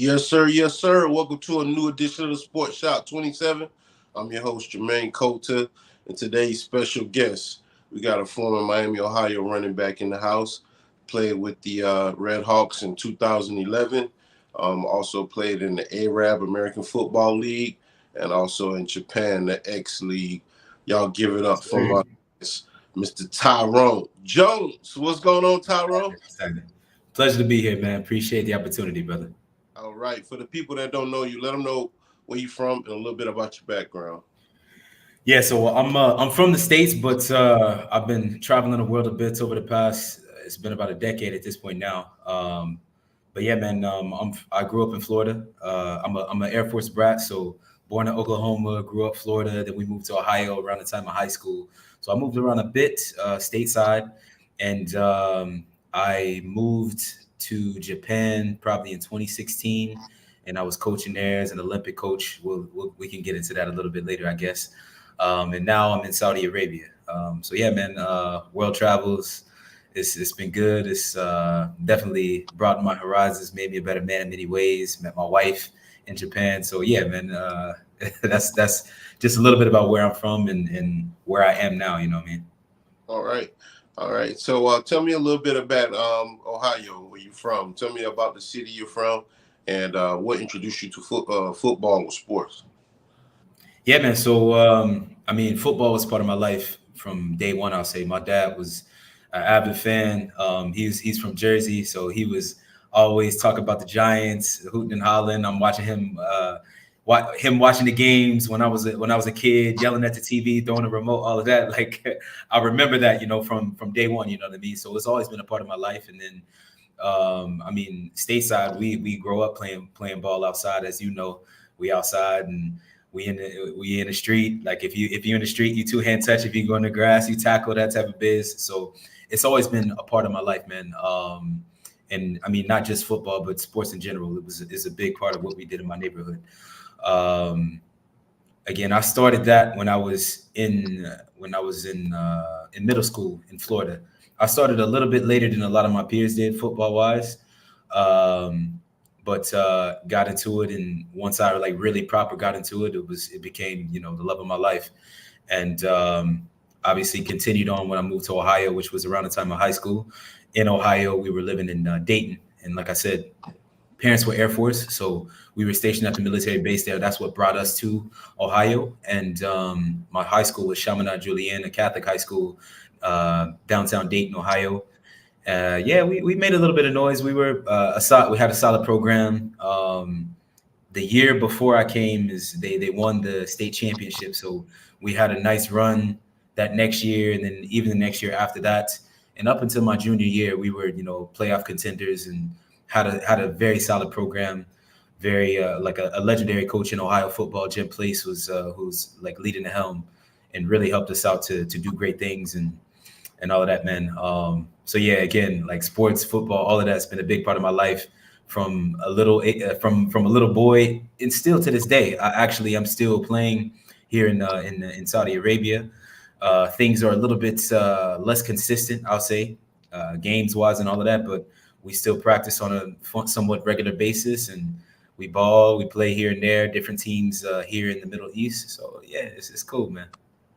Yes, sir. Yes, sir. Welcome to a new edition of the Sports Shop 27. I'm your host, Jermaine Coulter, and today's special guest, we got a former Miami, Ohio running back in the house. Played with the Red Hawks in 2011. Also played in the Arab American Football League and also in Japan, the X League. Y'all give it up for my guest, Mr. Tyrone Jones. What's going on, Tyrone? Pleasure to be here, man. Appreciate the opportunity, brother. All right. For the people that don't know you, let them know where you're from and a little bit about your background. Yeah, so I'm from the States, but I've been traveling the world a bit over the past. It's been about a decade at this point now. But yeah, man, I grew up in Florida. I'm an Air Force brat, so born in Oklahoma, grew up Florida. Then we moved to Ohio around the time of high school. So I moved around a bit stateside, and I moved to Japan probably in 2016, and I was coaching there as an Olympic coach. We can get into that a little bit later, I guess. And now I'm in Saudi Arabia. So yeah, man, world travels. It's been good. It's definitely broadened my horizons, made me a better man in many ways. Met my wife in Japan. So yeah, man, that's just a little bit about where I'm from and where I am now. You know what I mean? All right. All right. So tell me a little bit about Ohio, where you're from. Tell me about the city you're from and what introduced you to football or sports. Yeah, man. So, I mean, football was part of my life from day one. I'll say my dad was an avid fan. He's from Jersey, so he was always talking about the Giants, hooting and hollering. I'm watching him, him watching the games when I was a kid, yelling at the TV, throwing the remote, all of that. Like I remember that, from day one. You know what I mean? So it's always been a part of my life. And then, I mean, stateside, we grow up playing ball outside, as you know, we outside and we in the street. Like if you're in the street, you two hand touch. If you go in the grass, you tackle, that type of biz. So it's always been a part of my life, man. And I mean, not just football, but sports in general. It's a big part of what we did in my neighborhood. Um, Again, I started that when I was in middle school in Florida. I started a little bit later than a lot of my peers did, football wise. Um, but got into it, and once I like really proper got into it, it became the love of my life, and obviously continued on when I moved to Ohio, which was around the time of high school. In Ohio, we were living in Dayton, and like I said, parents were Air Force, so we were stationed at the military base there. That's what brought us to Ohio, and my high school was Chaminade Julienne, a Catholic high school, downtown Dayton, Ohio. Yeah, we made a little bit of noise. We had a solid program. The year before I came is they won the state championship, so we had a nice run that next year, and then even the next year after that, and up until my junior year, we were playoff contenders and had a very solid program. Very like a legendary coach in Ohio football, Jim Place, who's like leading the helm and really helped us out to do great things and all of that, man. So yeah, again, like sports, football, all of that's been a big part of my life from from a little boy, and still to this day. I'm still playing here in Saudi Arabia. Things are a little bit less consistent, I'll say, games wise and all of that, but we still practice on a somewhat regular basis, and we play here and there, different teams here in the Middle East. So yeah, it's cool, man.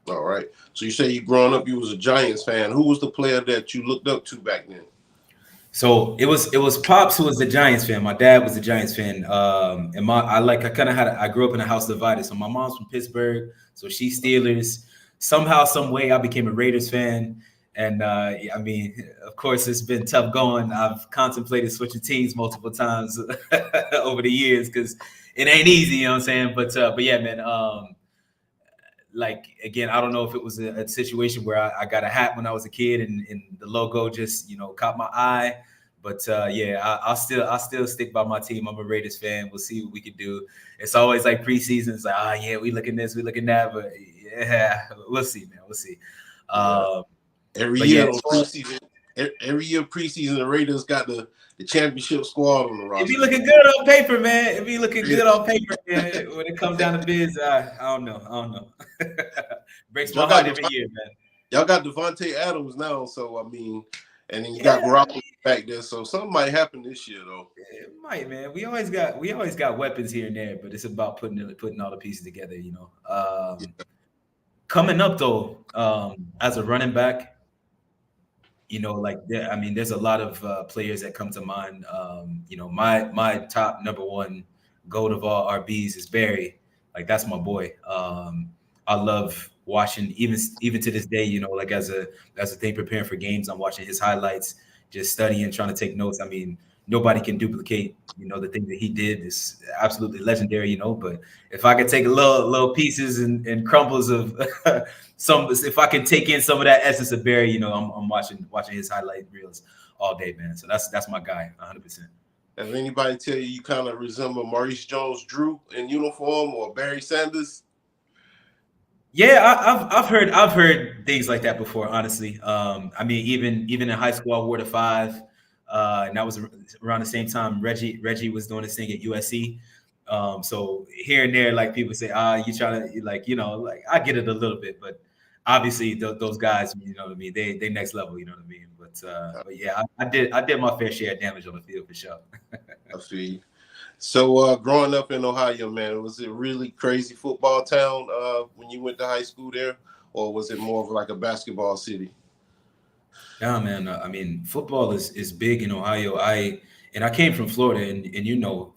All right. So you say you growing up, you was a Giants fan. Who was the player that you looked up to back then? So it was Pops who was the Giants fan. My dad was a Giants fan. And I grew up in a house divided. So my mom's from Pittsburgh, so she's Steelers. Somehow, some way, I became a Raiders fan. And I mean, of course, it's been tough going. I've contemplated switching teams multiple times over the years because it ain't easy, you know what I'm saying? But yeah, man. Like again, I don't know if it was a situation where I got a hat when I was a kid and the logo just caught my eye. But yeah, I'll still stick by my team. I'm a Raiders fan. We'll see what we can do. It's always like preseason. It's like, yeah, we looking this, we looking that. But yeah, we'll see, man. We'll see. Yeah. Every year preseason, the Raiders got the championship squad on the roster. It be looking good on paper, man. It be looking good on paper, man. When it comes down to biz, I don't know. Breaks my heart every year, man. Y'all got Devontae Adams now, so I mean, And then you got Yeah, Garoppolo back there, so something might happen this year though. it might, man. We always got weapons here and there, but it's about putting all the pieces together. Coming up though, as a running back, I mean, there's a lot of players that come to mind. My top number one goat of all RBs is Barry. Like that's my boy. I love watching even to this day. Like as a thing preparing for games, I'm watching his highlights, just studying, trying to take notes. I mean, nobody can duplicate. The thing that he did is absolutely legendary. But if I could take a little pieces and crumbles of if I can take in some of that essence of Barry, I'm watching his highlight reels all day, man. So that's my guy, 100%. If anybody tell you kind of resemble Maurice Jones-Drew in uniform or Barry Sanders? Yeah, I've heard things like that before. Honestly, I mean, even in high school, I wore the 5, and that was around the same time Reggie was doing his thing at USC. So here and there, like people say, you trying to like I get it a little bit, but obviously those guys, you know what I mean, they next level, you know what I mean. But yeah, I did my fair share of damage on the field for sure. I feel you. So growing up in Ohio, man, was it really crazy football town when you went to high school there, or was it more of like a basketball city? Yeah, man. I mean, football is big in Ohio. I came from Florida, and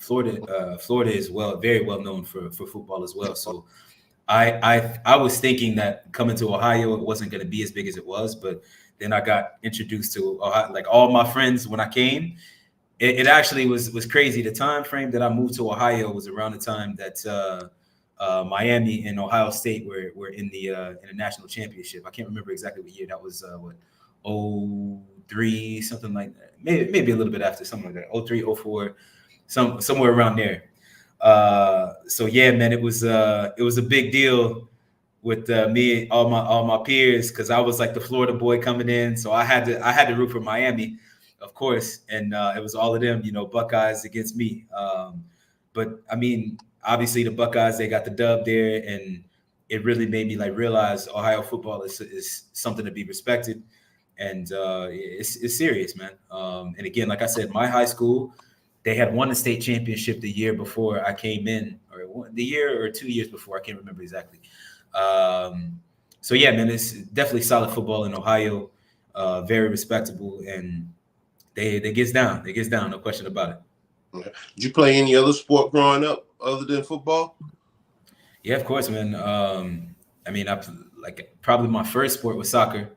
Florida is very well known for football as well. So I was thinking that coming to Ohio it wasn't going to be as big as it was, but then I got introduced to Ohio. Like all my friends when I came, it actually was crazy. The time frame that I moved to Ohio was around the time that Miami and Ohio State were in the national championship. I can't remember exactly what year that was. What 03, something like that. Maybe a little bit after, something like that. 03, 04, somewhere around there. So yeah, man, it was a big deal with me, all my peers, because I was like the Florida boy coming in. So I had to root for Miami, of course, and it was all of them, Buckeyes against me. But I mean, obviously the Buckeyes, they got the dub there, and it really made me like realize Ohio football is something to be respected, and it's serious, man. And again, like I said, my high school, they had won the state championship the year before I came in, or the year or 2 years before, I can't remember exactly. So yeah, man, it's definitely solid football in Ohio, very respectable, and they gets down, no question about it. Okay. Did you play any other sport growing up other than football? Yeah, of course, man. I mean, like probably my first sport was soccer.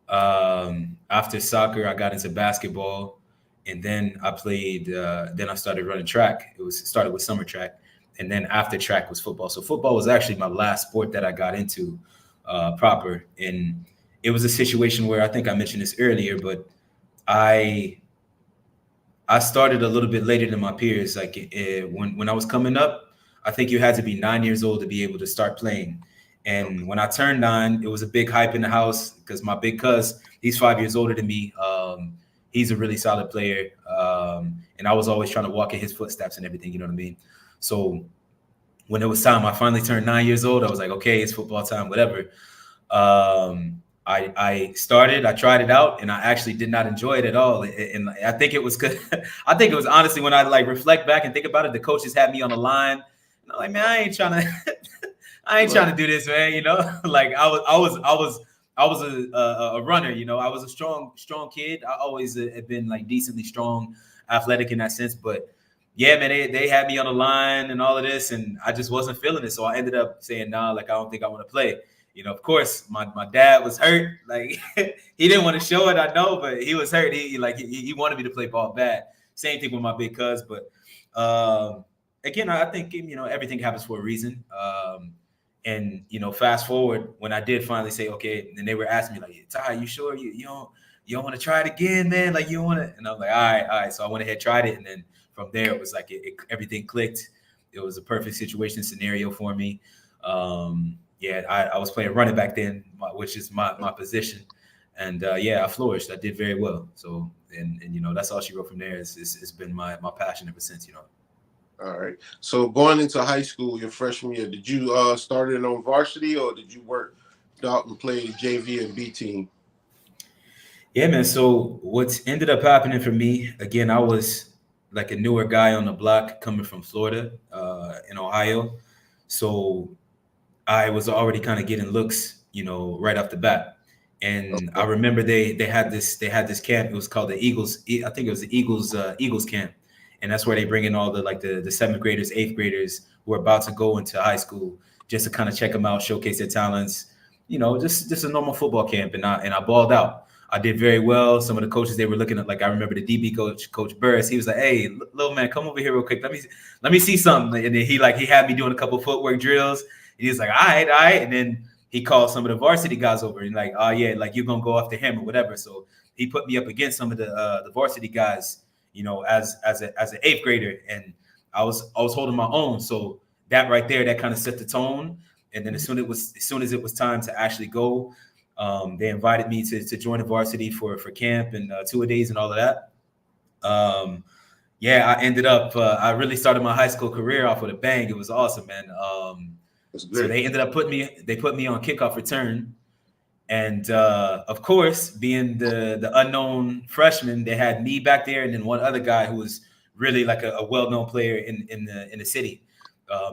After soccer, I got into basketball, and then I played. Then I started running track. Started with summer track, and then after track was football. So football was actually my last sport that I got into proper, and it was a situation where I think I mentioned this earlier, but I I started a little bit later than my peers. Like when I was coming up, I think you had to be 9 years old to be able to start playing. And when I turned 9, it was a big hype in the house because my big cuz, he's 5 years older than me. He's a really solid player, and I was always trying to walk in his footsteps and everything. You know what I mean? So when it was time, I finally turned 9 years old. I was like, okay, it's football time, whatever. I started, I tried it out, and I actually did not enjoy it at all. And I think it was good. I think it was honestly when I like reflect back and think about it, the coaches had me on the line. And I'm like, man, I ain't trying to, I ain't trying to do this, man. You know, like I was a runner. You know, I was a strong kid. I always have been like decently strong, athletic in that sense. But yeah, man, they had me on the line and all of this, and I just wasn't feeling it. So I ended up saying, nah, like I don't think I want to play. You know, of course, my dad was hurt. Like he didn't want to show it, I know, but he was hurt. He wanted me to play ball bad. Same thing with my big cuz. But again, I think everything happens for a reason. And fast forward when I did finally say okay, and they were asking me like, Ty, you sure you don't want to try it again, man? Like you don't want to? And I'm like, all right. So I went ahead, tried it, and then from there it was like everything clicked. It was a perfect situation scenario for me. Yeah, I was playing running back then, which is my position, and yeah, I flourished. I did very well. So and that's all she wrote from there. It's been my passion ever since. All right. So going into high school, your freshman year, did you start it on varsity or did you work out and play JV and B team? Yeah, man. So what's ended up happening for me again? I was like a newer guy on the block coming from Florida, in Ohio. So I was already kind of getting looks, right off the bat. And I Okay. remember they had this camp. It was called the Eagles. I think it was the Eagles camp, and that's where they bring in all the seventh graders, eighth graders who are about to go into high school, just to kind of check them out, showcase their talents. Just a normal football camp, and I balled out. I did very well. Some of the coaches they were looking at, like I remember the DB coach, Coach Burris. He was like, "Hey, little man, come over here real quick. Let me see something." And then he had me doing a couple footwork drills. And he was like, all right, all right. And then he called some of the varsity guys over and like, oh yeah, like you're gonna go after him or whatever. So he put me up against some of the varsity guys, as an eighth grader, and I was holding my own. So that right there, that kind of set the tone. And then as soon as it was time to actually go, they invited me to join the varsity for camp and 2 days and all of that. Um, yeah, I ended up. I really started my high school career off with a bang. It was awesome, man. That's So great. they ended up put me on kickoff return, and of course, being the unknown freshman, they had me back there, and then one other guy who was really like a well known player in the city.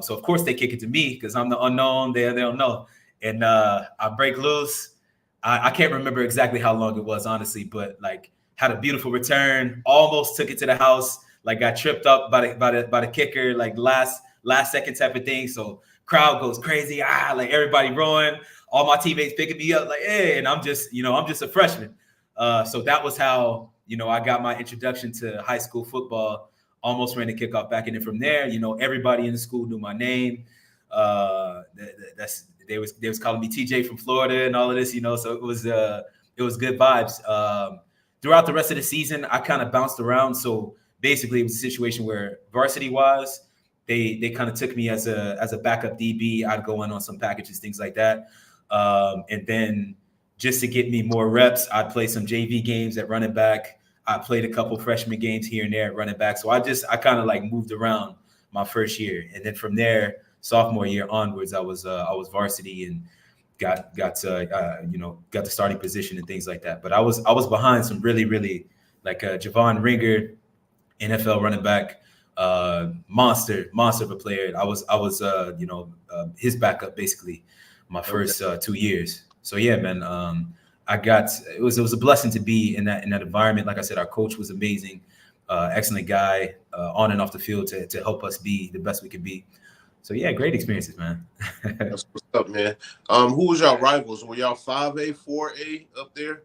So of course they kick it to me because I'm the unknown. They don't know, and I break loose. I can't remember exactly how long it was, honestly, but like had a beautiful return. Almost took it to the house. Like got tripped up by the kicker, like last second type of thing. So crowd goes crazy. Like everybody roaring. All my teammates picking me up, like, hey, and I'm just a freshman. So that was how I got my introduction to high school football. Almost ran the kickoff back, and then from there, everybody in the school knew my name. That's they was calling me TJ from Florida and all of this, So it was good vibes. Throughout the rest of the season, I kind of bounced around. So basically, it was a situation where varsity wise, they kind of took me as a backup DB. I'd go in on some packages, things like that, and then just to get me more reps, I'd play some JV games at running back. I played a couple freshman games here and there at running back. So I kind of like moved around my first year, and then from there, sophomore year onwards, I was varsity and got the starting position and things like that. But I was behind some really really like Javon Ringer, NFL running back, monster of a player. I was his backup basically my Okay. first 2 years. So yeah, man. It was a blessing to be in that environment. Like I said, our coach was amazing, excellent guy, on and off the field to help us be the best we could be. So yeah, great experiences, man. That's what's up, man. Who was y'all rivals? Were y'all 5A, 4A up there?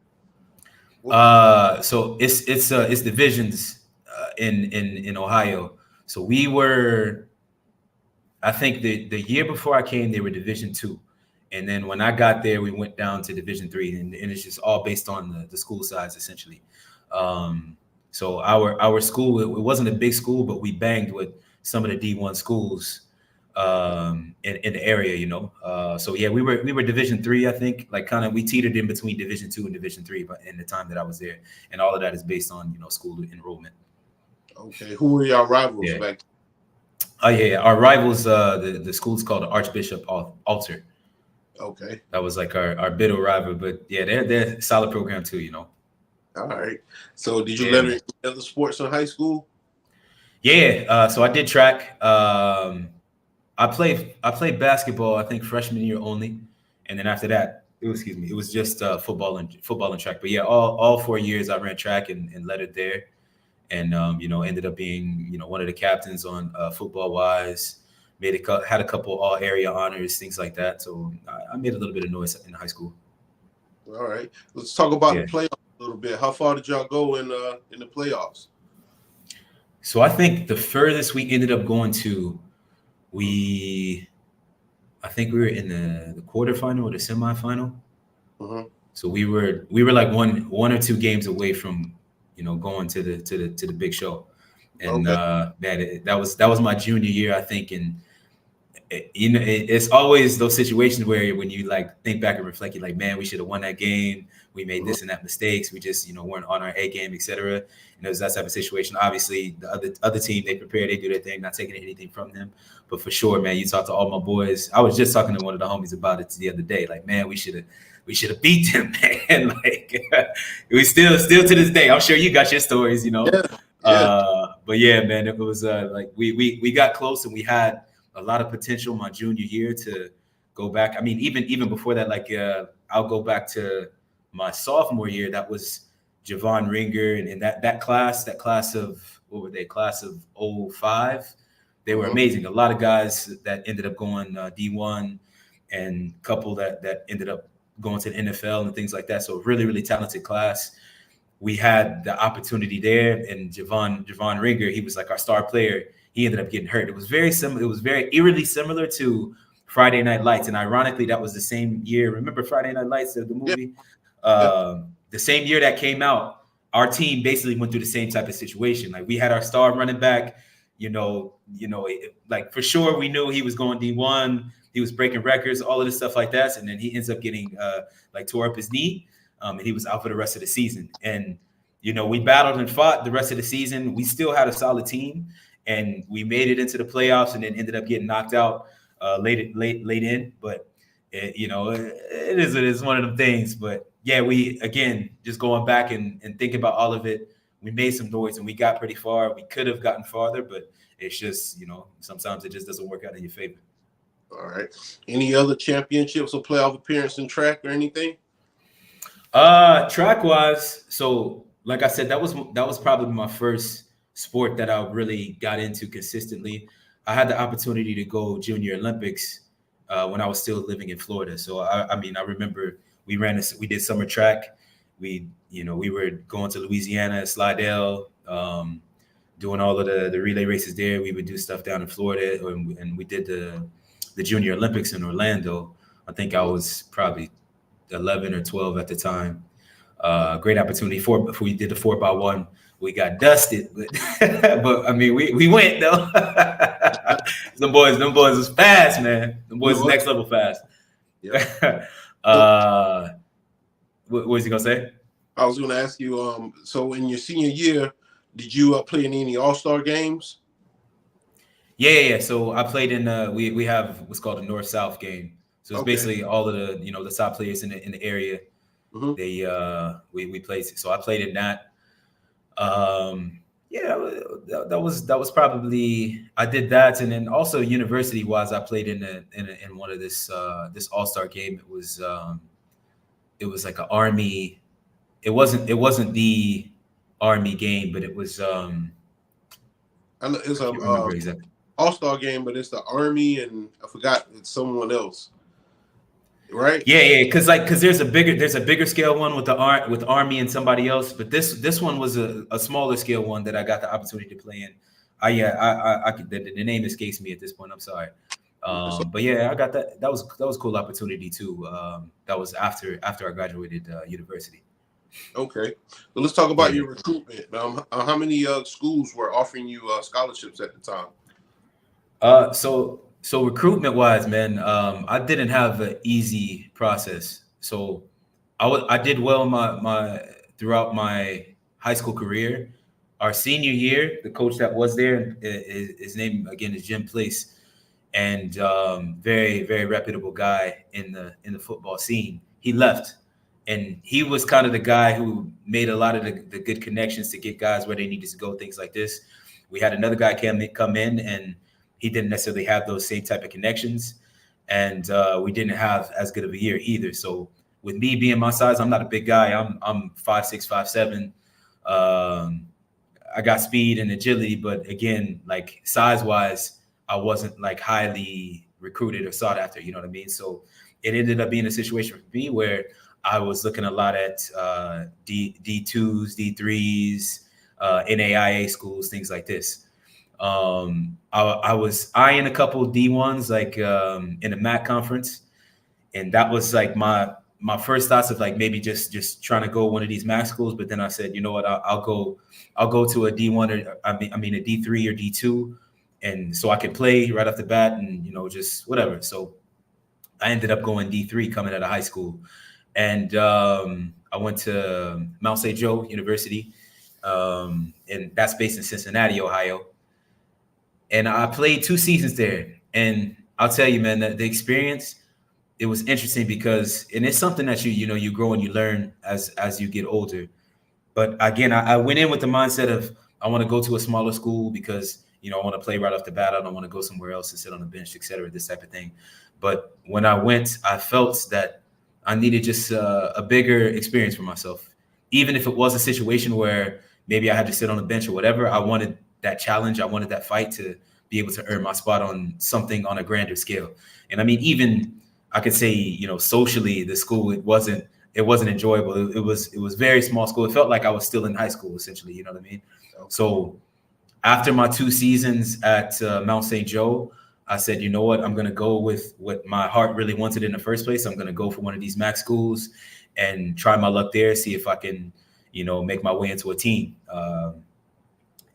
What? So it's divisions in Ohio. So we were, I think the year before I came, they were Division two, and then when I got there, we went down to Division three, and it's just all based on the school size essentially. Um, so our school, it wasn't a big school, but we banged with some of the D1 schools in the area, So yeah, we were Division three, I think, like kind of we teetered in between Division two and Division three, but in the time that I was there, and all of that is based on school enrollment. Okay. Who were y'all rivals Yeah. back? Oh yeah, yeah. Our rivals, the school's called Archbishop Alter. Okay. That was like our bitter rival, but yeah, they're a solid program too. All right. So did you Yeah, let her man. in other sports in high school? Yeah. So I did track. I played basketball. I think freshman year only, and then after that, it was just football and track. But yeah, all 4 years I ran track and led it there, and ended up being one of the captains on football wise. Had a couple all area honors, things like that. So I made a little bit of noise in high school. All right. Let's talk about the Yeah. playoffs a little bit. How far did y'all go in the playoffs? So I think the furthest we ended up going to, we I think we were in the quarterfinal or the semifinal. Mm-hmm. So we were like one or two games away from going to the big show, and Okay. that was my junior year, I think, and it's always those situations where when you like think back and reflect, you're like, man, we should have won that game. We made Mhm. this and that mistakes. We just, weren't on our A game, etc. It's that type of situation. Obviously, the other team, they prepare, they do their thing, not taking anything from them. But for sure, man, you talk to all my boys. I was just talking to one of the homies about it the other day. Like, man, we should have beat them, man. Like, we still to this day. I'm sure you got your stories. Yeah, yeah. But yeah, man, it was like we got close and we had a lot of potential my junior year to go back. I mean, even before that, like I'll go back to my sophomore year. That was Javon Ringer and that class of what were they? Class of '05. They were Mhm. amazing. A lot of guys that ended up going D1 and a couple that ended up going to the NFL and things like that. So really, really talented class. We had the opportunity there, and Javon Ringer, he was like our star player. He ended up getting hurt. It was very similar. It was very eerily similar to Friday Night Lights, and ironically, that was the same year. Remember Friday Night Lights, the Yeah, movie? yeah. The same year that came out, our team basically went through the same type of situation. Like we had our star running back, like for sure we knew he was going D1. He was breaking records, all of this stuff like that, and then he ends up getting like tore up his knee, and he was out for the rest of the season. And we battled and fought the rest of the season. We still had a solid team, and we made it into the playoffs, and then ended up getting knocked out late in. But it is one of them things. But yeah, we again just going back and thinking about all of it. We made some noise and we got pretty far. We could have gotten farther, but it's just sometimes it just doesn't work out in your favor. All right. Any other championships or playoff appearance in track or anything? Track wise, so like I said, that was probably my first sport that I really got into consistently. I had the opportunity to go Junior Olympics when I was still living in Florida. So I mean, I remember we did summer track. We were going to Louisiana, Slidell, doing all of the relay races there. We would do stuff down in Florida, and we did the Junior Olympics in Orlando. I think I Mhm. was probably 11 or 12 at the time. Great opportunity if we did the 4x1. We got dusted, but but I mean we went though. them boys was fast, man. Them Yeah, boys is well, next level fast. yeah. So uh, what was he gonna say? I was going to ask you. So in your senior year, did you play in any All-Star games? Yeah. So I played in we have what's called a North South game. So it's Okay. basically all of the top players in the area. Hmm. They we played. So I played in that. Yeah, that was probably I did that, and then also university wise, I played in one of this All-Star game. It was like an army. It wasn't the army game, but it was I know it's I a can't remember exactly. All-Star game, but it's the Army and I forgot it's someone else, right? Yeah, because there's a bigger scale one with army and somebody else, but this one was a smaller scale one that I got the opportunity to play in. I could the name escapes me at this point. I'm sorry. So, But yeah, I got that. That was a cool opportunity too. That was after I graduated university. okay. So let's talk Yeah, about yeah. your recruitment. How many schools were offering you scholarships at the time? So recruitment wise, man, I didn't have an easy process. So I did well in my throughout my high school career. Our senior year, the coach that was there, his name again is Jim Place, and very very reputable guy in the football scene. He left, and he was kind of the guy who made a lot of the good connections to get guys where they needed to go, things like this. We had another guy come in, and he didn't necessarily have those same type of connections, and we didn't have as good of a year either. So with me being my size, I'm not a big guy. I'm 5'6", 5'7". Um, I got speed and agility, but again, like size wise, I wasn't like highly recruited or sought after. You know what I mean? So it ended up being a situation for me where I was looking a lot at D2s, D3s, NAIA schools, things like this. I was eyeing a couple D1s like in the MAC conference, and that was like my first thoughts of like maybe just trying to go one of these max schools. But then I said, you know what, I'll go to a D1 or I mean a D3 or D2 and so I could play right off the bat, and just whatever. So I ended up going D3 coming out of high school, and I went to Mount St. Joe University, and that's based in Cincinnati, Ohio. And I played 2 seasons there, and I'll tell you, man, that the experience, it was interesting because, and it's something that you grow and you learn as you get older. But again, I went in with the mindset of I want to go to a smaller school because I want to play right off the bat. I don't want to go somewhere else and sit on the bench, et cetera, this type of thing. But when I went, I felt that I needed just a bigger experience for myself. Even if it was a situation where maybe I had to sit on the bench or whatever, I wanted that challenge. I wanted that fight to be able to earn my spot on something on a grander scale. And I mean, even I could say, socially, the school, it wasn't enjoyable. It was very small school. It felt like I was still in high school, essentially. You know what I mean? So after my 2 seasons at Mount St. Joe, I said, you know what? I'm going to go with what my heart really wanted in the first place. I'm going to go for one of these MAC schools and try my luck there, see if I can, make my way into a team.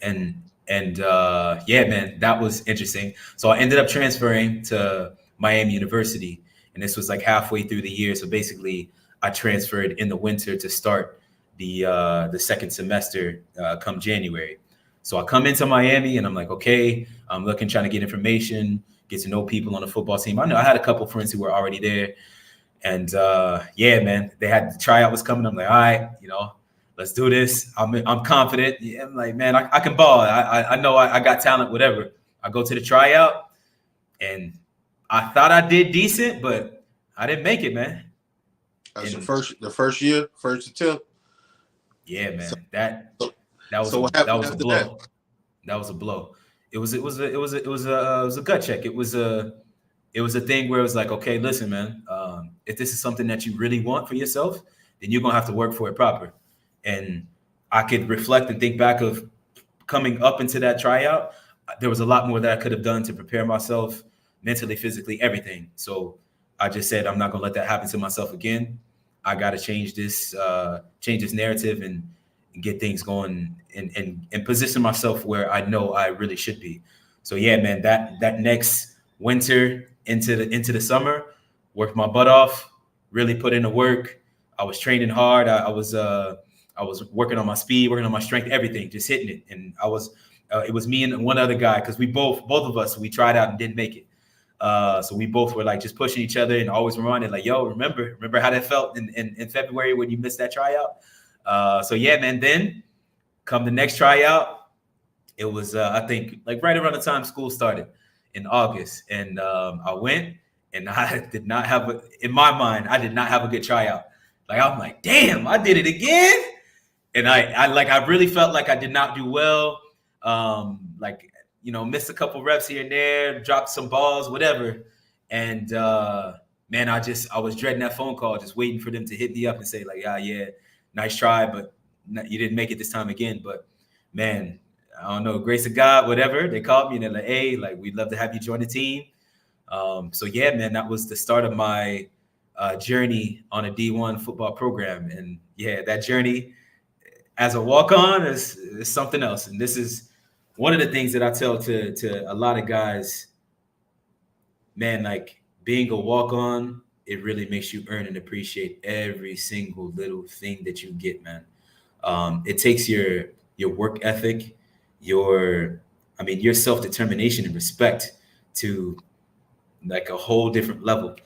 And yeah, man, that was interesting. So I ended up transferring to Miami University, and this was like halfway through the year. So basically, I transferred in the winter to start the second semester come January. So I come into Miami and I'm like, okay, I'm looking, trying to get information, get to know people on the football team. I know I had a couple friends who were already there. And yeah, man, they had the tryout was coming. I'm like, all right, let's do this. I'm confident. Yeah, I'm like, man, I can ball. I know I got talent, whatever. I go to the tryout and I thought I did decent, but I didn't make it, man. That's the first year, first attempt. Yeah, man. So, that so, was so what that happened was a after blow. that? That was a blow. It was a gut check. It was a thing where it was like, okay, listen, man, if this is something that you really want for yourself, then you're gonna have to work for it proper. And I could reflect and think back of coming up into that tryout. There was a lot more that I could have done to prepare myself mentally, physically, everything. So I just said, I'm not gonna let that happen to myself again. I got to change this narrative and get things going and position myself where I know I really should be. So yeah, man, that next winter into the summer, worked my butt off, really put in the work. I was training hard. I was working on my speed, working on my strength, everything, just hitting it. And it was me and one other guy because we both of us, we tried out and didn't make it. So we both were like just pushing each other and always reminded like, yo, remember how that felt in February when you missed that tryout. So yeah, man, then come the next tryout, it was I think like right around the time school started in August, and I went, and I did not have in my mind, I did not have a good tryout. Like I'm like, damn, I did it again, and I really felt like I did not do well. Like missed a couple reps here and there, dropped some balls, whatever, and man, I was dreading that phone call, just waiting for them to hit me up and say like, yeah, nice try, but you didn't make it this time again. But man, I don't know, grace of God, whatever. They called me and they're like, hey, like we'd love to have you join the team. So yeah, man, that was the start of my journey on a D1 football program. And yeah, that journey as a walk-on is something else. And this is one of the things that I tell to a lot of guys, man, like being a walk-on, it really makes you earn and appreciate every single little thing that you get, man. It takes your work ethic, your self-determination and respect to like a whole different level.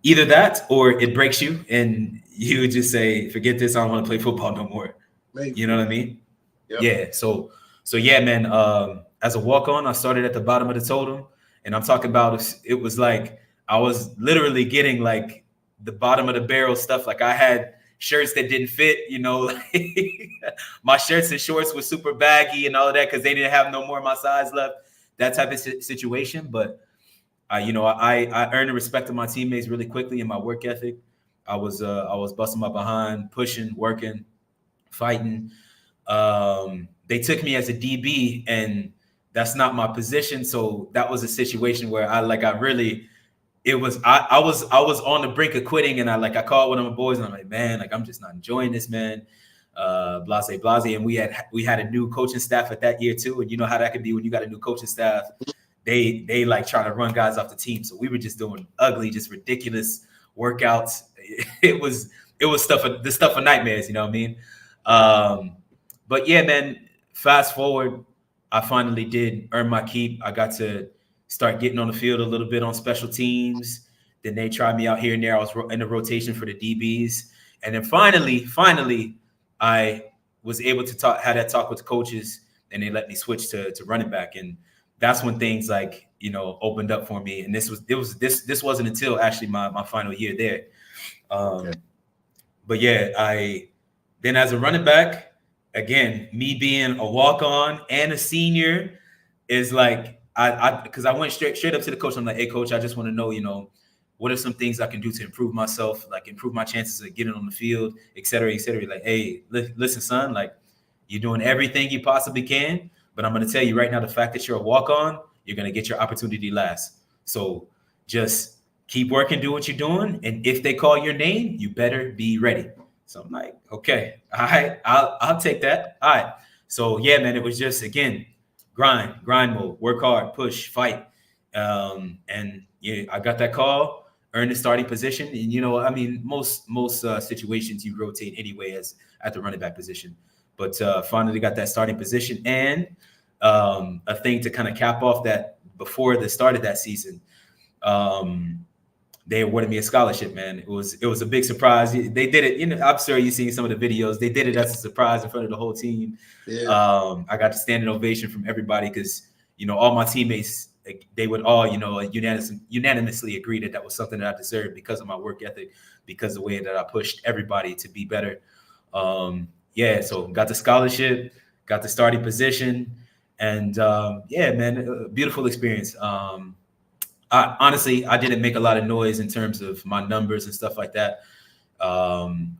Either that or it breaks you and you just say, forget this, I don't want to play football no more. Maybe. You know what I mean? Yep. Yeah. So yeah, man, as a walk-on, I started at the bottom of the totem. And I'm talking about it was like I was literally getting like the bottom of the barrel stuff. Like I had shirts that didn't fit, like my shirts and shorts were super baggy and all of that because they didn't have no more of my size left, that type of situation. But I earned the respect of my teammates really quickly in my work ethic. I was busting my behind, pushing, working, fighting. They took me as a DB, and that's not my position. So that was a situation where I was on the brink of quitting, and I called one of my boys and I'm like, man, like I'm just not enjoying this, man. blase. And we had a new coaching staff at that year too. And you know how that can be when you got a new coaching staff. They like trying to run guys off the team. So we were just doing ugly, just ridiculous workouts. It was the stuff of nightmares, you know what I mean? But yeah, man, fast forward, I finally did earn my keep. I got to start getting on the field a little bit on special teams. Then they tried me out here and there. I was in the rotation for the DBs. And then finally, I was able to have that talk with the coaches, and they let me switch to running back. And that's when things like, you know, opened up for me. And this wasn't until actually my final year there. Okay. But yeah, then as a running back, again, me being a walk-on and a senior is like, because I went straight up to the coach. I'm like, hey, coach, I just want to know, you know, what are some things I can do to improve myself, like improve my chances of getting on the field, et cetera, et cetera. Like, hey, listen, son, like you're doing everything you possibly can, but I'm going to tell you right now, the fact that you're a walk-on, you're going to get your opportunity last. So just keep working, do what you're doing. And if they call your name, you better be ready. So I'm like, okay, all right, I'll take that. All right. So yeah, man, it was just, again, grind mode, work hard, push, fight. And yeah, I got that call, earned the starting position. And, you know, I mean, most situations you rotate anyway at the running back position. But finally got that starting position. And a thing to kind of cap off that, before the start of that season, they awarded me a scholarship, man. It was a big surprise. They did it, you know, I'm sure you've seen some of the videos. They did it as a surprise in front of the whole team. Yeah. I got the standing ovation from everybody because, you know, all my teammates, they would all, you know, unanimously agree that was something that I deserved because of my work ethic, because of the way that I pushed everybody to be better. Yeah, so got the scholarship, got the starting position, and yeah, man, a beautiful experience. Honestly, I didn't make a lot of noise in terms of my numbers and stuff like that.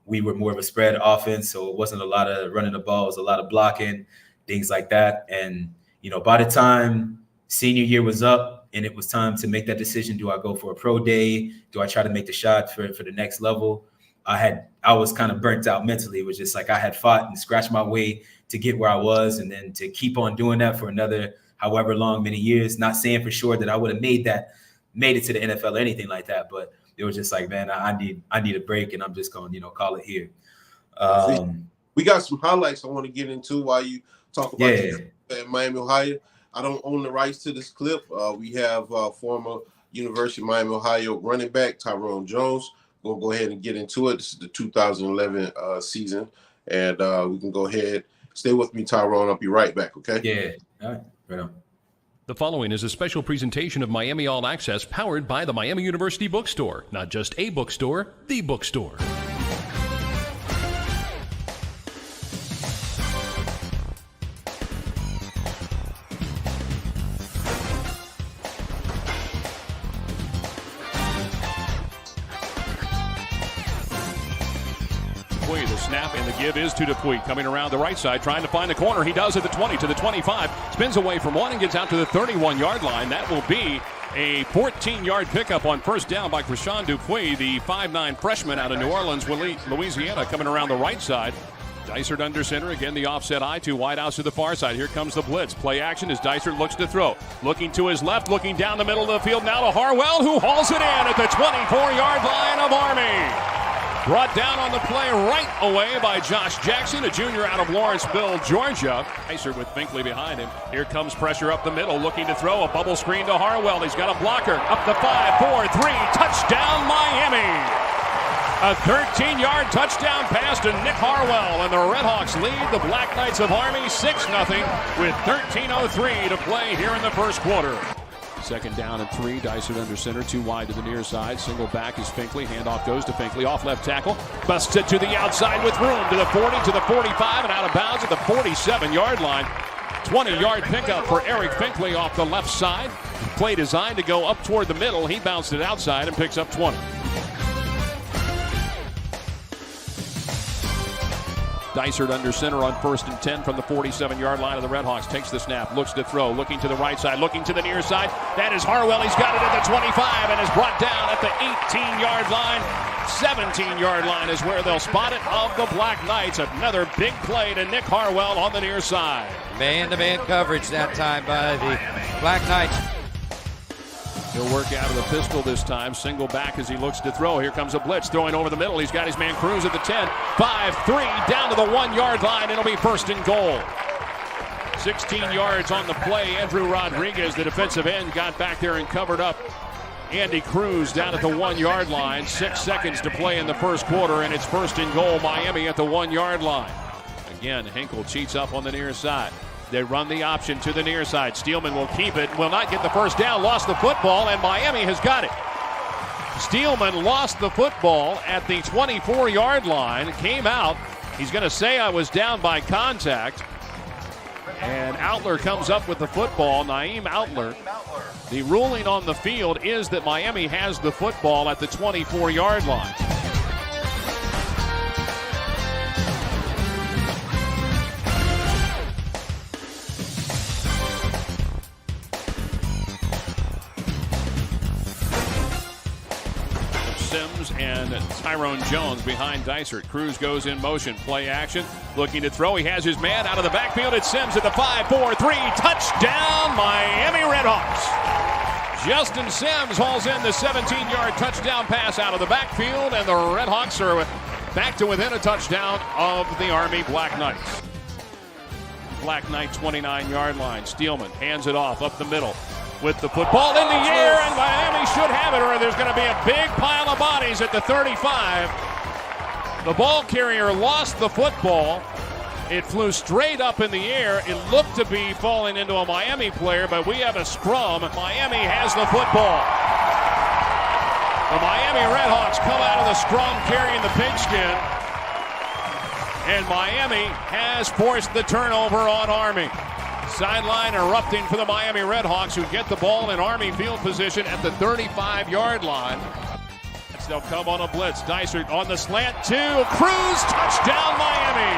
We were more of a spread offense, so it wasn't a lot of running the ball, it was a lot of blocking, things like that. And, you know, by the time senior year was up and it was time to make that decision, do I go for a pro day? Do I try to make the shot for the next level? I was kind of burnt out mentally. It was just like I had fought and scratched my way to get where I was, and then to keep on doing that for another however long, many years. Not saying for sure that I would have made it to the NFL or anything like that, but it was just like, man, I need a break, and I'm just going to, you know, call it here. We got some highlights I want to get into while you talk about at Miami, Ohio. I don't own the rights to this clip. We have former University of Miami, Ohio running back Tyrone Jones. We'll go ahead and get into it. This is the 2011 season, and we can go ahead. Stay with me, Tyrone. I'll be right back, okay? Yeah. All right. Right on. The following is a special presentation of Miami All Access, powered by the Miami University Bookstore. Not just a bookstore, the bookstore. The snap and the give is to Dupuy, coming around the right side, trying to find the corner. He does at the 20 to the 25, spins away from one and gets out to the 31-yard line. That will be a 14-yard pickup on first down by Krishan Dupuy, the 5'9 freshman out of New Orleans, Louisiana, coming around the right side. Dysert under center, again the offset eye, two wide outs to the far side. Here comes the blitz. Play action as Dysert looks to throw. Looking to his left, looking down the middle of the field now to Harwell, who hauls it in at the 24-yard line of Army. Brought down on the play right away by Josh Jackson, a junior out of Lawrenceville, Georgia. Dysert with Finkley behind him. Here comes pressure up the middle, looking to throw a bubble screen to Harwell. He's got a blocker. Up the 5, 4, 3. Touchdown, Miami. A 13-yard touchdown pass to Nick Harwell, and the Redhawks lead the Black Knights of Army 6-0 with 13:03 to play here in the first quarter. Second down and 3. Dysert under center, two wide to the near side. Single back is Finkley. Handoff goes to Finkley. Off left tackle. Busts it to the outside with room to the 40, to the 45, and out of bounds at the 47-yard line. 20-yard pickup for Eric Finkley off the left side. Play designed to go up toward the middle. He bounced it outside and picks up 20. Dysert under center on 1st and 10 from the 47-yard line of the Redhawks. Takes the snap, looks to throw, looking to the right side, looking to the near side. That is Harwell. He's got it at the 25 and is brought down at the 18-yard line. 17-yard line is where they'll spot it of the Black Knights. Another big play to Nick Harwell on the near side. Man-to-man coverage that time by the Black Knights. He'll work out of the pistol this time. Single back as he looks to throw. Here comes a blitz throwing over the middle. He's got his man Cruz at the 10. 5-3 down to the 1-yard line. It'll be 1st and goal. 16 yards on the play. Andrew Rodriguez, the defensive end, got back there and covered up Andy Cruz down at the 1-yard line. 6 seconds to play in the first quarter, and it's 1st and goal. Miami at the 1-yard line. Again, Hinkle cheats up on the near side. They run the option to the near side. Steelman will keep it, will not get the first down, lost the football, and Miami has got it. Steelman lost the football at the 24-yard line, came out. He's going to say I was down by contact. And Outler comes up with the football, Naeem Outler. The ruling on the field is that Miami has the football at the 24-yard line. Sims and Tyrone Jones behind Dysert. Cruz goes in motion. Play action. Looking to throw. He has his man out of the backfield. It's Sims at the 5-4-3. Touchdown, Miami Redhawks. Justin Sims hauls in the 17-yard touchdown pass out of the backfield, and the Redhawks are back to within a touchdown of the Army Black Knights. Black Knight 29-yard line. Steelman hands it off up the middle with the football in the air, and Miami should have it, or there's going to be a big pile of bodies at the 35. The ball carrier lost the football. It flew straight up in the air. It looked to be falling into a Miami player, but we have a scrum. Miami has the football. The Miami Redhawks come out of the scrum carrying the pigskin, and Miami has forced the turnover on Army. Sideline erupting for the Miami Redhawks, who get the ball in Army field position at the 35-yard line. They'll come on a blitz. Dysert on the slant to Cruz. Touchdown, Miami.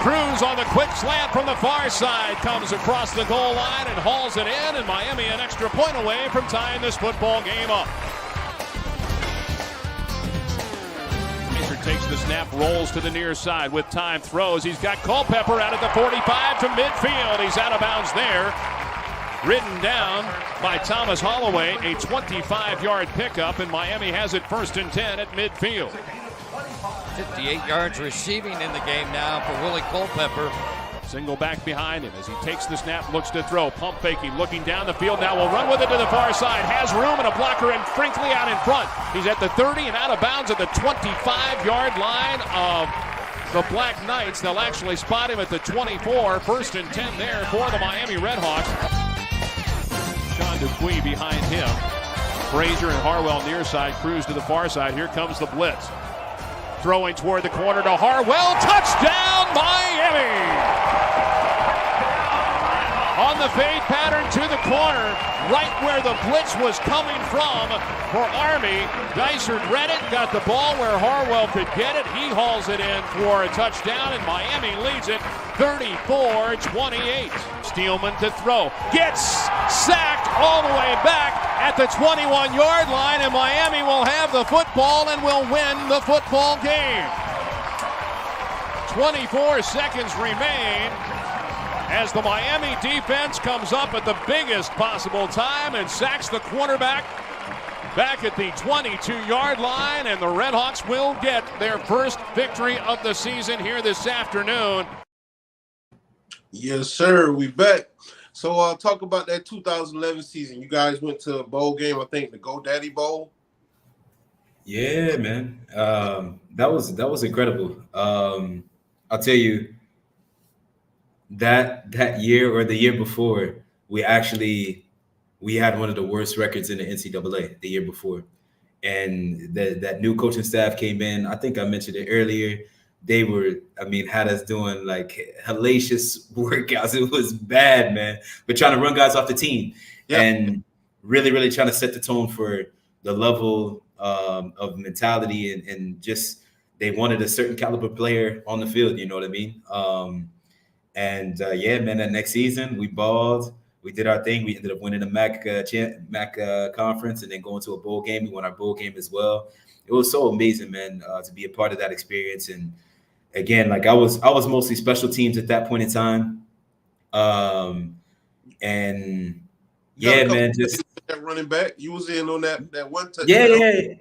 Cruz on the quick slant from the far side comes across the goal line and hauls it in, and Miami an extra point away from tying this football game up. Takes the snap, rolls to the near side with time, throws. He's got Culpepper out at the 45 to midfield. He's out of bounds there. Ridden down by Thomas Holloway, a 25-yard pickup, and Miami has it 1st and 10 at midfield. 58 yards receiving in the game now for Willie Culpepper. Single back behind him as he takes the snap, looks to throw. Pump faking, looking down the field now. Will run with it to the far side. Has room and a blocker, and Frankly out in front. He's at the 30 and out of bounds at the 25-yard line of the Black Knights. They'll actually spot him at the 24. 1st and 10 there for the Miami Redhawks. Sean Dupuis behind him. Frazier and Harwell near side. Cruz to the far side. Here comes the blitz. Throwing toward the corner to Harwell. Touchdown, Miami! On the fade pattern to the corner, right where the blitz was coming from for Army. Dysert read it, got the ball where Harwell could get it. He hauls it in for a touchdown, and Miami leads it 34-28. Steelman to throw. Gets sacked all the way back at the 21-yard line, and Miami will have the football and will win the football game. 24 seconds remain as the Miami defense comes up at the biggest possible time and sacks the quarterback back at the 22-yard line, and the Redhawks will get their first victory of the season here this afternoon. Yes, sir. We back. So talk about that 2011 season. You guys went to a bowl game, I think, the GoDaddy Bowl. Yeah, man. That was incredible. I'll tell you, that year or the year before, we had one of the worst records in the NCAA the year before. And that new coaching staff came in. I think I mentioned it earlier. They had us doing like hellacious workouts. It was bad, man. But trying to run guys off the team and really, really trying to set the tone for the level of mentality and just they wanted a certain caliber player on the field. You know what I mean? Yeah, man, that next season we balled. We did our thing. We ended up winning the MAC conference and then going to a bowl game. We won our bowl game as well. It was so amazing, man, to be a part of that experience. And again, like I was mostly special teams at that point in time. And yeah, man, just that running back. You was in on that one touchdown. Yeah.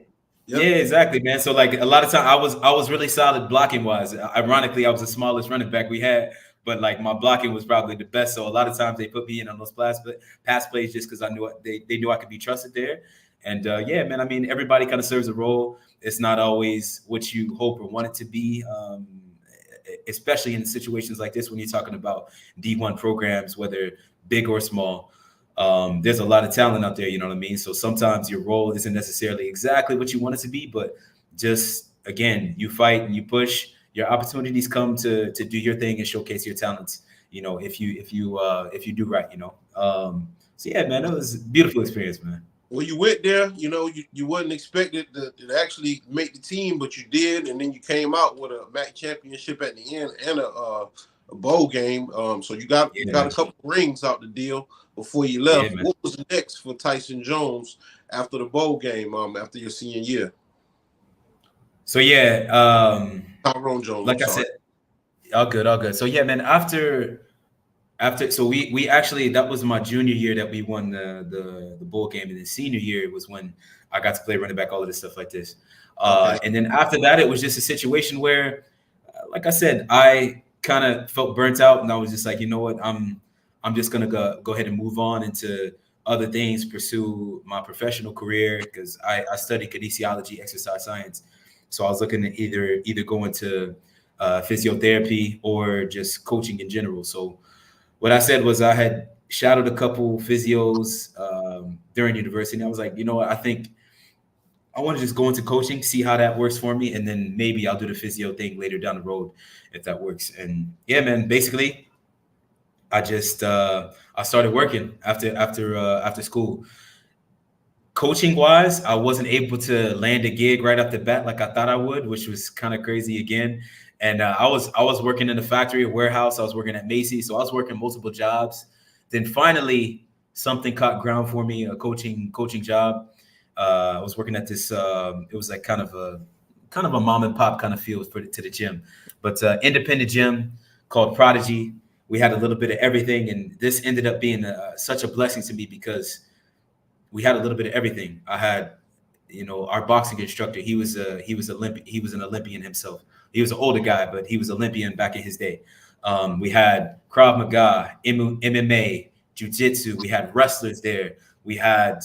Yep. Yeah, exactly, man. So like a lot of time I was really solid blocking wise. Ironically, I was the smallest running back we had, but like my blocking was probably the best. So a lot of times they put me in on those pass plays just because I knew they knew I could be trusted there. And yeah, man, I mean, everybody kind of serves a role. It's not always what you hope or want it to be, especially in situations like this when you're talking about D1 programs, whether big or small. There's a lot of talent out there, you know what I mean? So sometimes your role isn't necessarily exactly what you want it to be, but just, again, you fight and you push. Your opportunities come to do your thing and showcase your talents, you know, if you do right, you know. So yeah, man, it was a beautiful experience, man. Well, you went there, you know, you wasn't expected to actually make the team, but you did, and then you came out with a MAC championship at the end and a bowl game. So you got a couple rings out the deal before you left. Yeah, what was next for Tyson Jones after the bowl game, after your senior year? So yeah, Tyrone Jones. Like I said, all good. So yeah, man, after so we actually, that was my junior year that we won the bowl game, and the senior year was when I got to play running back, all of this stuff like this. Okay. And then after that, it was just a situation where, like I said, I kind of felt burnt out, and I was just like, you know what, I'm just gonna go ahead and move on into other things, pursue my professional career, because I studied kinesiology, exercise science. So I was looking at either go into physiotherapy or just coaching in general. So what I said was I had shadowed a couple physios during university, and I was like, you know what, I think I want to just go into coaching, see how that works for me, and then maybe I'll do the physio thing later down the road if that works. And yeah, man, basically, I just I started working after school. Coaching wise, I wasn't able to land a gig right off the bat like I thought I would, which was kind of crazy again. And I was working in the factory, a warehouse. I was working at Macy's, so I was working multiple jobs. Then finally, something caught ground for me, a coaching job. I was working at this. It was like kind of a mom and pop kind of feel to the gym, but independent gym called Prodigy. We had a little bit of everything, and this ended up being such a blessing to me because we had a little bit of everything. I had, you know, our boxing instructor. He was an Olympian himself. He was an older guy, but he was Olympian back in his day. We had Krav Maga, MMA, Jiu-Jitsu. We had wrestlers there. We had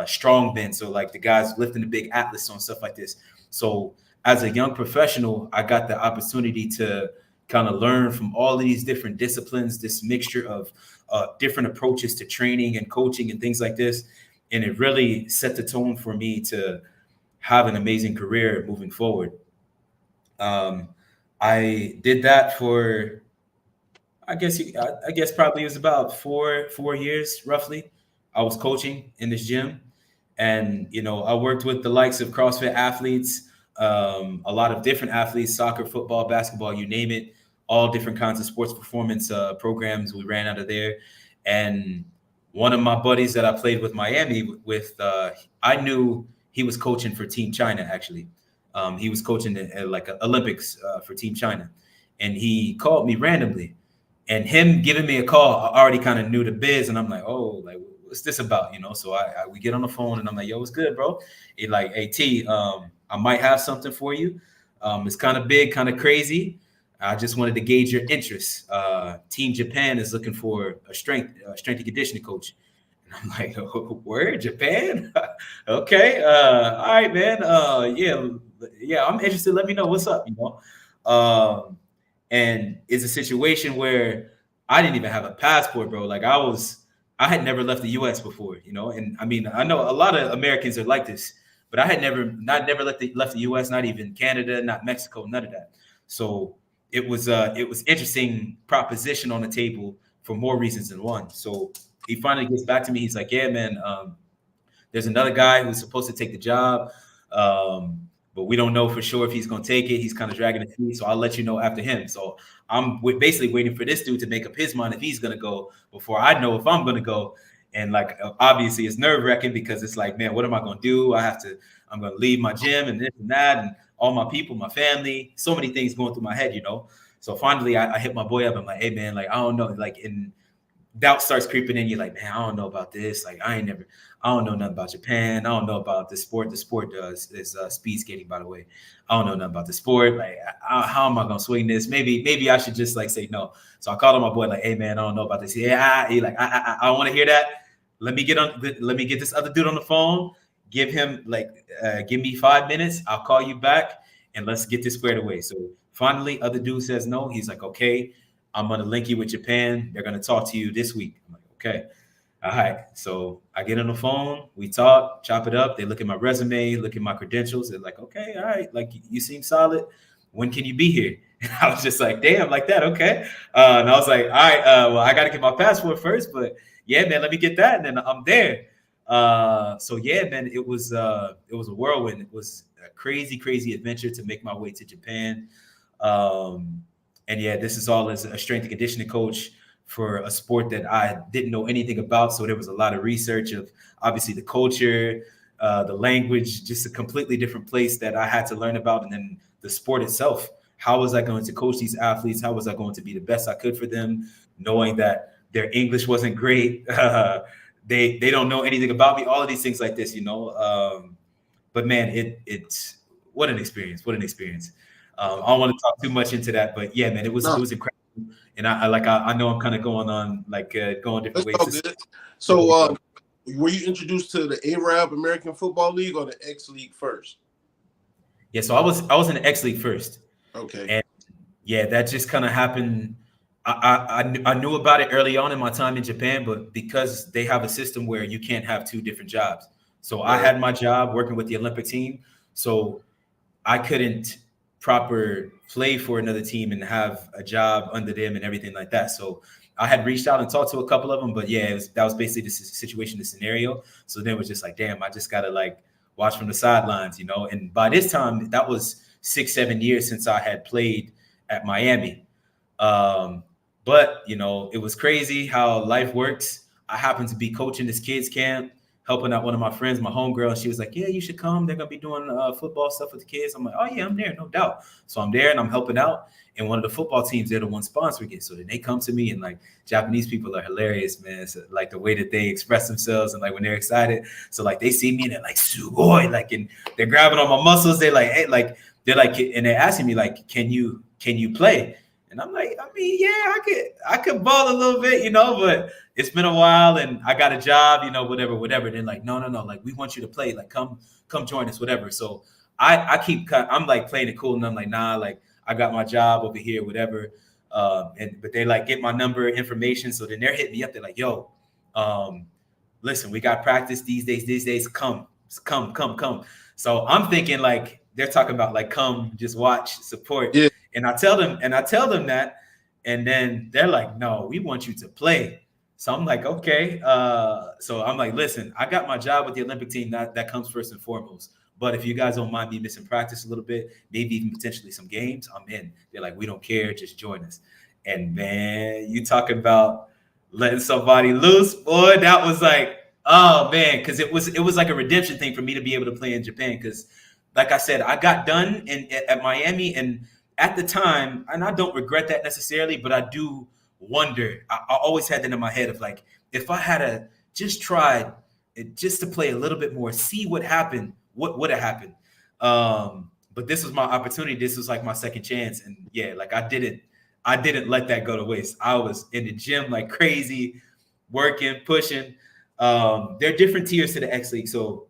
strong men, so like the guys lifting the big Atlas on, stuff like this. So as a young professional, I got the opportunity to kind of learn from all of these different disciplines, this mixture of different approaches to training and coaching and things like this. And it really set the tone for me to have an amazing career moving forward. I did that for, I guess probably it was about four years roughly. I was coaching in this gym, and you know, I worked with the likes of CrossFit athletes, a lot of different athletes, soccer, football, basketball, you name it, all different kinds of sports performance programs we ran out of there. And one of my buddies that I played with Miami with, I knew he was coaching for Team China, actually. He was coaching at like Olympics for Team China. And he called me randomly. And him giving me a call, I already kind of knew the biz. And I'm like, oh, like, what's this about? You know, so we get on the phone and I'm like, yo, what's good, bro? He's like, hey, T, I might have something for you. It's kind of big, kind of crazy. I just wanted to gauge your interest. Team Japan is looking for a strength and conditioning coach. And I'm like, oh, where? Japan? Okay. All right, man. Yeah, I'm interested. Let me know what's up, you know? And it's a situation where I didn't even have a passport, bro. Like I had never left the US before, you know? And I mean, I know a lot of Americans are like this, but I had never left the US, not even Canada, not Mexico, none of that. So it was interesting proposition on the table for more reasons than one. So he finally gets back to me. He's like, yeah, man, there's another guy who's supposed to take the job. but we don't know for sure if he's going to take it. He's kind of dragging his feet, so I'll let you know after him. So I'm basically waiting for this dude to make up his mind if he's going to go before I know if I'm going to go. And like, obviously it's nerve wracking because it's like, man, what am I going to do? I'm going to leave my gym and this and that and all my people, my family, so many things going through my head, So finally I hit my boy up. I'm like, hey man, like, I don't know. Like, doubt starts creeping in. You're like, man, I don't know about this. Like, I don't know nothing about Japan. I don't know about the sport. The sport is speed skating, by the way. I don't know nothing about the sport. Like, how am I gonna swing this? Maybe I should just like say no. So I called on my boy, like, hey man, I don't know about this. Yeah, he like, I want to hear that. Let me get this other dude on the phone. Give him give me 5 minutes. I'll call you back and let's get this squared away. So finally, other dude says no. He's like, okay, I'm gonna link you with Japan. They're gonna talk to you this week. I'm like, okay. All right. So I get on the phone, we talk, chop it up. They look at my resume, look at my credentials. They're like, okay, all right, like you seem solid. When can you be here? And I was just like, damn, like that, okay. And I was like, all right, well, I got to get my passport first, but yeah, man, let me get that, and then I'm there. So yeah, man, it was a whirlwind. It was a crazy, crazy adventure to make my way to Japan. And yeah, this is all as a strength and conditioning coach for a sport that I didn't know anything about. So there was a lot of research of obviously the culture, the language, just a completely different place that I had to learn about. And then the sport itself. How was I going to coach these athletes? How was I going to be the best I could for them, knowing that their English wasn't great? They don't know anything about me, all of these things like this, But man, it's what an experience. What an experience. I don't want to talk too much into that, but yeah, man, it was incredible. And I know I'm kind of going on going different ways. So were you introduced to the Arab American Football League or the X League first? Yeah, so I was in the X League first. Okay. And yeah, that just kind of happened. I knew about it early on in my time in Japan, but because they have a system where you can't have two different jobs. So I had my job working with the Olympic team. So I couldn't proper play for another team and have a job under them and everything like that. So I had reached out and talked to a couple of them, but yeah, that was basically the situation, the scenario. So then it was just like, damn, I just got to watch from the sidelines, And by this time, that was 6-7 years since I had played at Miami. But, it was crazy how life works. I happened to be coaching this kids camp, helping out one of my friends, my homegirl. And she was like, yeah, you should come. They're going to be doing football stuff with the kids. I'm like, oh, yeah, I'm there, no doubt. So I'm there and I'm helping out. And one of the football teams, they're the one sponsoring it. So then they come to me and Japanese people are hilarious, man. So, the way that they express themselves and when they're excited. So they see me and they're like, sugoi, and they're grabbing on my muscles. They're like, hey, they're like, and they're asking me can you play? And I'm like, I mean, yeah, I could ball a little bit, but it's been a while and I got a job, whatever. They're like, no, we want you to play. Come join us, whatever. So I'm playing it cool and I'm like, nah, I got my job over here, whatever. But they get my number, information. So then they're hitting me up. They're like, yo, listen, we got practice these days. Come. So I'm thinking they're talking about come, just watch, support. Yeah. And I tell them that, and then they're like, no, we want you to play. So I'm like, okay. So I'm like, listen, I got my job with the Olympic team. That comes first and foremost. But if you guys don't mind me missing practice a little bit, maybe even potentially some games, I'm in. They're like, we don't care, just join us. And man, you talking about letting somebody loose, boy, that was oh man, because it was like a redemption thing for me to be able to play in Japan. Because like I said, I got done at Miami, and at the time, and I don't regret that necessarily, but I do wonder. I always had that in my head of if I had just tried just to play a little bit more, see what happened, what would have happened. But this was my opportunity. This was my second chance, and yeah, I didn't let that go to waste. I was in the gym like crazy, working, pushing. There are different tiers to the X League, so